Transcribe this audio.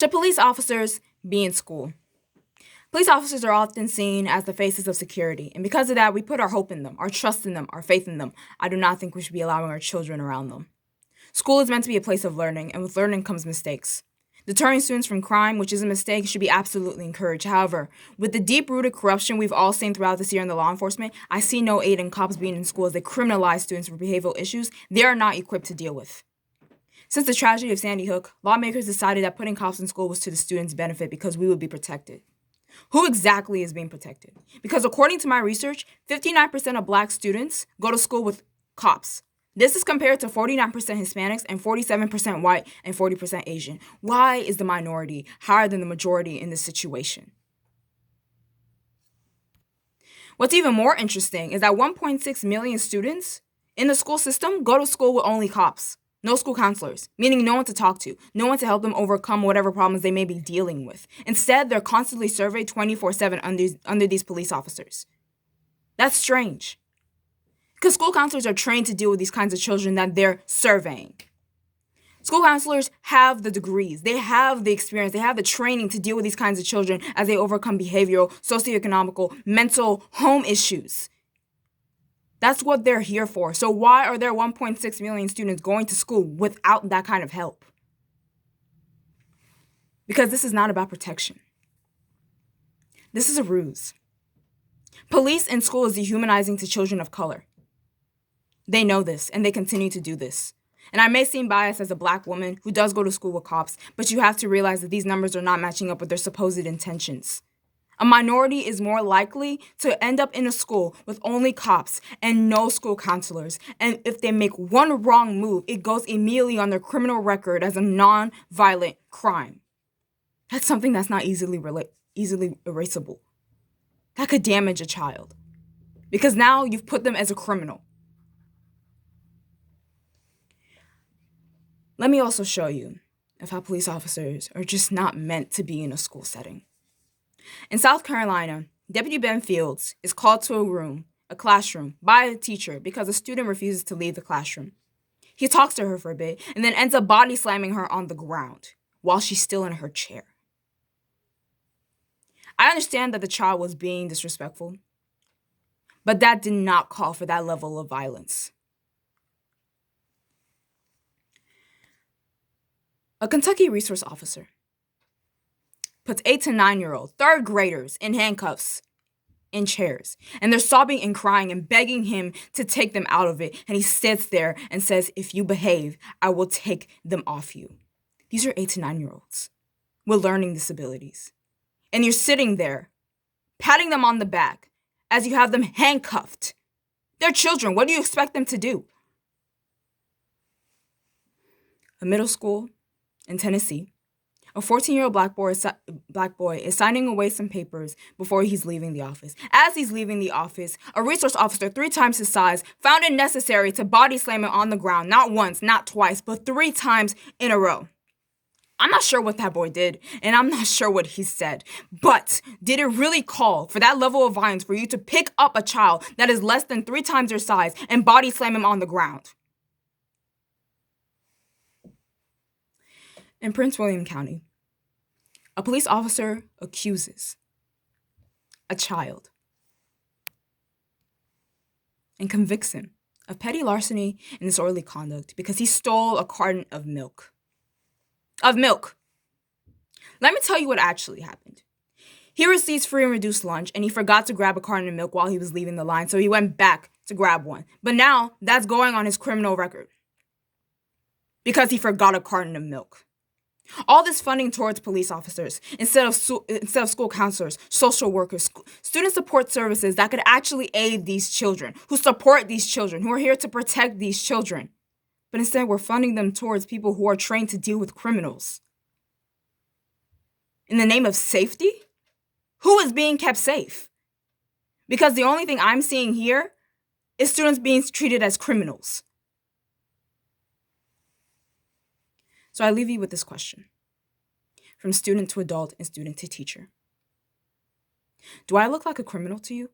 Should police officers be in school? Police officers are often seen as the faces of security, and because of that, we put our hope in them, our trust in them, our faith in them. I do not think we should be allowing our children around them. School is meant to be a place of learning, and with learning comes mistakes. Deterring students from crime, which is a mistake, should be absolutely encouraged. However, with the deep-rooted corruption we've all seen throughout this year in the law enforcement, I see no aid in cops being in school as they criminalize students for behavioral issues they are not equipped to deal with. Since the tragedy of Sandy Hook, lawmakers decided that putting cops in school was to the students' benefit because we would be protected. Who exactly is being protected? Because according to my research, 59% of black students go to school with cops. This is compared to 49% Hispanics and 47% white and 40% Asian. Why is the minority higher than the majority in this situation? What's even more interesting is that 1.6 million students in the school system go to school with only cops. No school counselors, meaning no one to talk to, no one to help them overcome whatever problems they may be dealing with. Instead, they're constantly surveyed 24/7 under these police officers. That's strange. Because school counselors are trained to deal with these kinds of children that they're surveying. School counselors have the degrees, they have the experience, they have the training to deal with these kinds of children as they overcome behavioral, socioeconomical, mental, home issues. That's what they're here for. So why are there 1.6 million students going to school without that kind of help? Because this is not about protection. This is a ruse. Police in school is dehumanizing to children of color. They know this, and they continue to do this. And I may seem biased as a black woman who does go to school with cops, but you have to realize that these numbers are not matching up with their supposed intentions. A minority is more likely to end up in a school with only cops and no school counselors. And if they make one wrong move, it goes immediately on their criminal record as a non-violent crime. That's something that's not easily erasable. That could damage a child. Because now you've put them as a criminal. Let me also show you of how police officers are just not meant to be in a school setting. In South Carolina, Deputy Ben Fields is called to a classroom, by a teacher because a student refuses to leave the classroom. He talks to her for a bit and then ends up body slamming her on the ground while she's still in her chair. I understand that the child was being disrespectful, but that did not call for that level of violence. A Kentucky resource officer puts 8 to 9-year-old third graders in handcuffs in chairs, and they're sobbing and crying and begging him to take them out of it, and he sits there and says, "If you behave, I will take them off you." These are 8 to 9-year-olds with learning disabilities, and you're sitting there patting them on the back as you have them handcuffed. They're children. What do you expect them to do? A middle school in Tennessee, a 14-year-old black boy is signing away some papers before he's leaving the office. As he's leaving the office, a resource officer 3 times his size found it necessary to body slam him on the ground, not once, not twice, but 3 times in a row. I'm not sure what that boy did, and I'm not sure what he said, but did it really call for that level of violence for you to pick up a child that is less than 3 times your size and body slam him on the ground? In Prince William County, a police officer accuses a child and convicts him of petty larceny and disorderly conduct because he stole a carton of milk. Let me tell you what actually happened. He receives free and reduced lunch, and he forgot to grab a carton of milk while he was leaving the line, so he went back to grab one. But now, that's going on his criminal record because he forgot a carton of milk. All this funding towards police officers instead of school counselors, social workers, student support services that could actually aid these children, who support these children, who are here to protect these children. But instead, we're funding them towards people who are trained to deal with criminals. In the name of safety? Who is being kept safe? Because the only thing I'm seeing here is students being treated as criminals. So I leave you with this question, from student to adult and student to teacher. Do I look like a criminal to you?